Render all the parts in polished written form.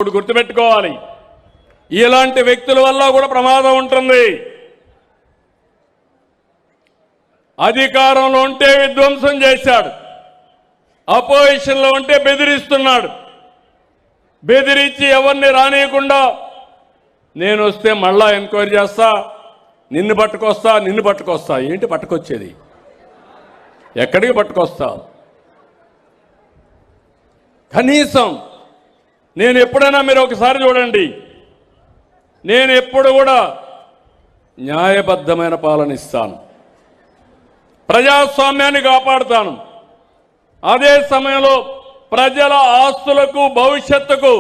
గుర్తుపెట్టుకోవాలి. ఇలాంటి వ్యక్తుల వల్ల కూడా ప్రమాదం ఉంటుంది. అధికారంలో ఉంటే విధ్వంసం చేశాడు, అపోజిషన్లో ఉంటే బెదిరిస్తున్నాడు. బెదిరించి ఎవరిని రానియకుండా నేను వస్తే మళ్ళా ఎంక్వైరీ చేస్తా, నిన్ను పట్టుకొస్తా. ఏంటి పట్టుకొచ్చేది? ఎక్కడికి పట్టుకొస్తా? కనీసం నేను ఎప్పుడైనా మీరు ఒకసారి చూడండి, నేను ఎప్పుడు కూడా న్యాయబద్ధమైన పాలన ఇస్తాను, ప్రజాస్వామ్యాన్ని కాపాడుతాను. అదే సమయంలో ప్రజల ఆస్తులకు భవిష్యత్తుకు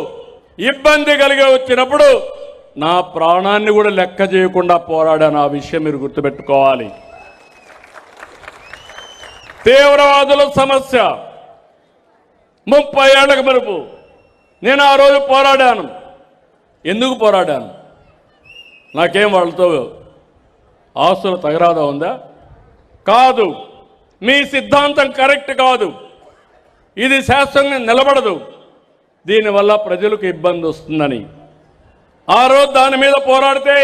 ఇబ్బంది కలిగి వచ్చినప్పుడు నా ప్రాణాన్ని కూడా లెక్క చేయకుండా పోరాడాను. ఆ విషయం మీరు గుర్తుపెట్టుకోవాలి. తీవ్రవాదుల సమస్య 30 ఏళ్లకు మరుపు నేను ఆ రోజు పోరాడాను. ఎందుకు పోరాడాను? నాకేం వాళ్ళతో ఆస్తుల తగరాదా ఉందా? కాదు. మీ సిద్ధాంతం కరెక్ట్ కాదు, ఇది శాస్త్రంగా నిలబడదు, దీనివల్ల ప్రజలకు ఇబ్బంది వస్తుందని ఆ రోజు దాని మీద పోరాడితే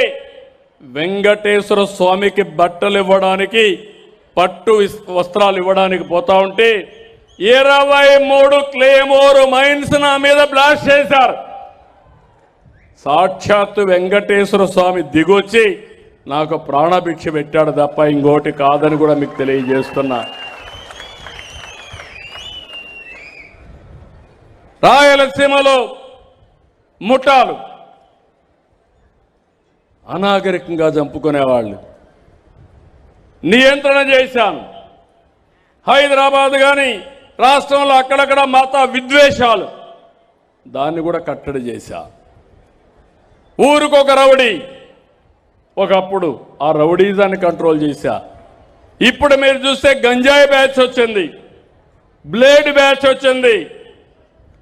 వెంకటేశ్వర స్వామికి బట్టలు ఇవ్వడానికి, పట్టు వస్త్రాలు ఇవ్వడానికి పోతా ఉంటే 23 క్లేమోర్ మైన్స్ నా మీద బ్లాస్ట్ చేశారు. సాక్షాత్తు వెంకటేశ్వర స్వామి దిగొచ్చి నాకు ప్రాణభిక్ష పెట్టాడు తప్ప ఇంకోటి కాదని కూడా మీకు తెలియజేస్తున్నా. రాయలసీమలో ముఠాలు అనాగరికంగా చంపుకునేవాళ్ళు నియంత్రణ చేశాను. హైదరాబాద్ కానీ రాష్ట్రంలో అక్కడక్కడ మత విద్వేషాలు, దాన్ని కూడా కట్టడి చేశా. ఊరికొక రౌడీ, ఒకప్పుడు ఆ రౌడీజాన్ని కంట్రోల్ చేశా. ఇప్పుడు మీరు చూస్తే గంజాయి బ్యాచ్ వచ్చింది, బ్లేడ్ బ్యాచ్ వచ్చింది.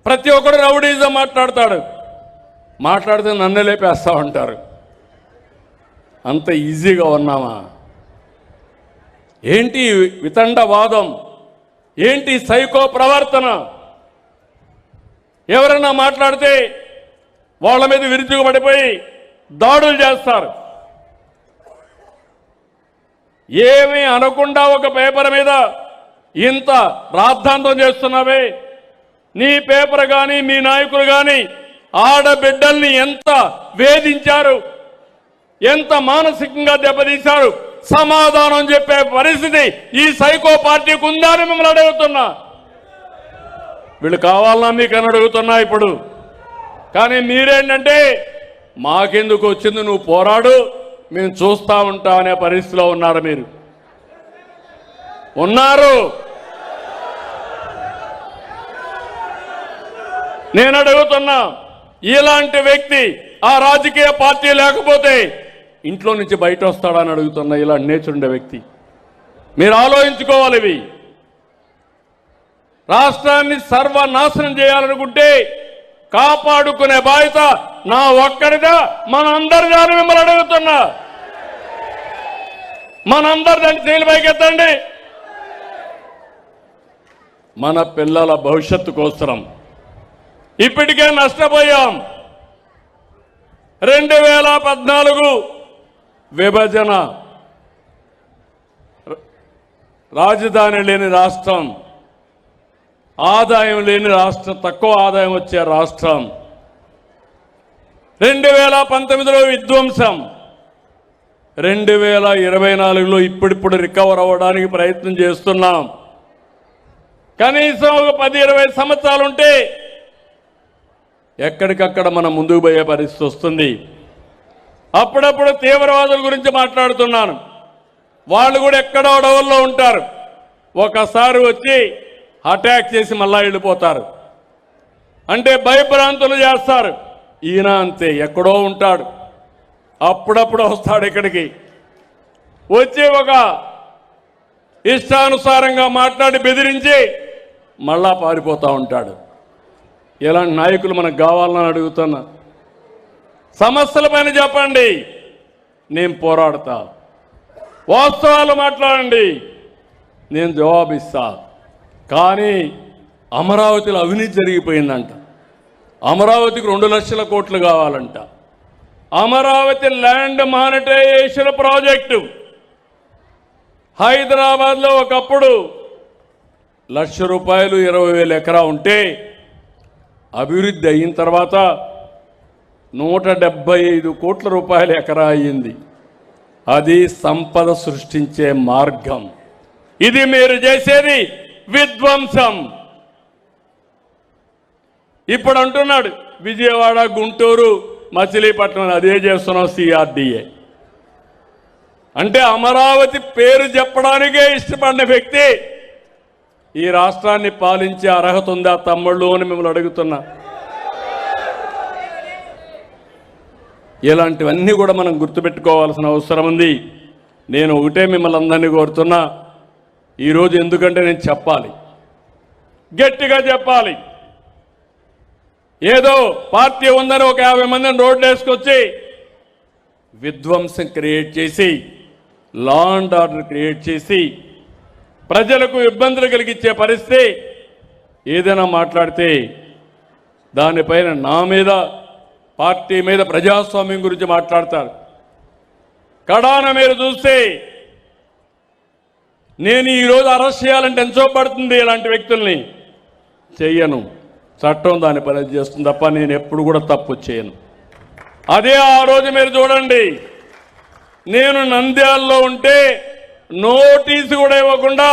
ప్రతి ఒక్కరు రౌడీజం మాట్లాడితే నన్ను లేపేస్తా ఉంటారు. అంత ఈజీగా ఉన్నామా? ఏంటి వితండవాదం? ఏంటి సైకో ప్రవర్తన? ఎవరైనా మాట్లాడితే వాళ్ళ మీద విరుచుకుపడిపోయి దాడులు చేస్తారు. ఏమీ అనకుండా ఒక పేపర్ మీద ఇంత రాద్ధాంతం చేస్తున్నావే. నీ పేపర్ కానీ మీ నాయకులు కానీ ఆడబిడ్డల్ని ఎంత వేధించారు, ఎంత మానసికంగా దెబ్బతీశారు, సమాధానం చెప్పే పరిస్థితి ఈ సైకో పార్టీకి ఉందా అని మిమ్మల్ని అడుగుతున్నా. వీళ్ళు కావాలన్నా మీకు అని అడుగుతున్నా ఇప్పుడు. కానీ మీరేంటంటే మాకెందుకు వచ్చింది, నువ్వు పోరాడు, మేము చూస్తా ఉంటాం అనే పరిస్థితిలో ఉన్నారు. మీరు ఉన్నారు. నేను అడుగుతున్నా, ఇలాంటి వ్యక్తి ఆ రాజకీయ పార్టీ లేకపోతే ఇంట్లో నుంచి బయట వస్తాడని అడుగుతున్నా. ఇలా నేర్చుండే వ్యక్తి మీరు ఆలోచించుకోవాలి. ఇవి రాష్ట్రాన్ని సర్వనాశనం చేయాలనుకుంటే కాపాడుకునే బాధ్యత నా ఒక్కడిదా, మనందరిదా అని మిమ్మల్ని అడుగుతున్నా. మనందరిదాన్ని చేతులు పైకెత్తండి. మన పిల్లల భవిష్యత్తు కోసం ఇప్పటికే నష్టపోయాం. 2014 విభజన, రాజధాని లేని రాష్ట్రం, ఆదాయం లేని రాష్ట్రం, తక్కువ ఆదాయం వచ్చే రాష్ట్రం. 2019లో విధ్వంసం, 2024లో ఇప్పుడిప్పుడు రికవర్ అవ్వడానికి ప్రయత్నం చేస్తున్నాం. కనీసం ఒక 10-20 సంవత్సరాలు ఉంటే ఎక్కడికక్కడ మనం ముందుకు పోయే పరిస్థితి వస్తుంది. అప్పుడప్పుడు తీవ్రవాదుల గురించి మాట్లాడుతున్నాను. వాళ్ళు కూడా ఎక్కడో అడవుల్లో ఉంటారు, ఒకసారి వచ్చి అటాక్ చేసి మళ్ళా వెళ్ళిపోతారు. అంటే భయభ్రాంతులు చేస్తారు. ఈయన అంతే, ఎక్కడో ఉంటాడు, అప్పుడప్పుడు వస్తాడు ఇక్కడికి, వచ్చి ఒక ఇష్టానుసారంగా మాట్లాడి బెదిరించి మళ్ళా పారిపోతూ ఉంటాడు. ఇలాంటి నాయకులు మనకు కావాలని అడుగుతున్నా. సమస్యల పైన చెప్పండి, నేను పోరాడతా. వాస్తవాలు మాట్లాడండి, నేను జవాబిస్తా. కానీ అమరావతిలో అవినీతి జరిగిపోయిందంట. అమరావతికి 2 లక్షల కోట్లు కావాలంట. అమరావతి ల్యాండ్ మానిటైజేషన్ ప్రాజెక్టు హైదరాబాద్లో ఒకప్పుడు ₹1,00,000 20,000 ఎకరా ఉంటే అభివృద్ధి అయిన తర్వాత 175 కోట్ల రూపాయల ఎకరా అయ్యింది. అది సంపద సృష్టించే మార్గం. ఇది మీరు చేసేది విధ్వంసం. ఇప్పుడు అంటున్నాడు విజయవాడ, గుంటూరు, మచిలీపట్నం అదే చేస్తున్నాం CRDA. అంటే అమరావతి పేరు చెప్పడానికే ఇష్టపడిన వ్యక్తి ఈ రాష్ట్రాన్ని పాలించే అర్హత ఉందా తమ్ముళ్ళు అని మిమ్మల్ని అడుగుతున్నా. ఇలాంటివన్నీ కూడా మనం గుర్తుపెట్టుకోవాల్సిన అవసరం ఉంది. నేను ఒకటే మిమ్మల్ని అందరినీ కోరుతున్నా, ఈరోజు ఎందుకంటే నేను చెప్పాలి, గట్టిగా చెప్పాలి. ఏదో పార్టీ ఉందని ఒక 50 మందిని రోడ్డు వేసుకొచ్చి విధ్వంసం క్రియేట్ చేసి, లా అండ్ ఆర్డర్ క్రియేట్ చేసి, ప్రజలకు ఇబ్బందులు కలిగించే పరిస్థితి ఏదైనా మాట్లాడితే దానిపైన నా మీద, పార్టీ మీద, ప్రజాస్వామ్యం గురించి మాట్లాడతారు. కడాన మీరు చూస్తే నేను ఈరోజు అరెస్ట్ చేయాలంటే ఎంతో పడుతుంది. ఇలాంటి వ్యక్తుల్ని చెయ్యను, చట్టం దాని పని చేస్తుంది తప్ప నేను ఎప్పుడు కూడా తప్పు చేయను. అదే ఆ రోజు మీరు చూడండి, నేను నంద్యాలలో ఉంటే నోటీసు కూడా ఇవ్వకుండా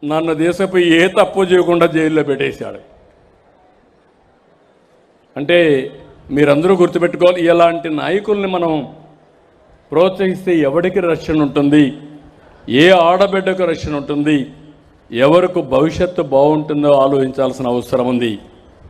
నన్ను దేశపు ఏ తప్పు చేయకుండా జైల్లో పెట్టేశాడు. అంటే మీరందరూ గుర్తుపెట్టుకోవాలి, ఇలాంటి నాయకుల్ని మనం ప్రోత్సహిస్తే ఎవరికి రక్షణ ఉంటుంది, ఏ ఆడబిడ్డకు రక్షణ ఉంటుంది, ఎవరికి భవిష్యత్తు బాగుంటుందో ఆలోచించాల్సిన అవసరం ఉంది.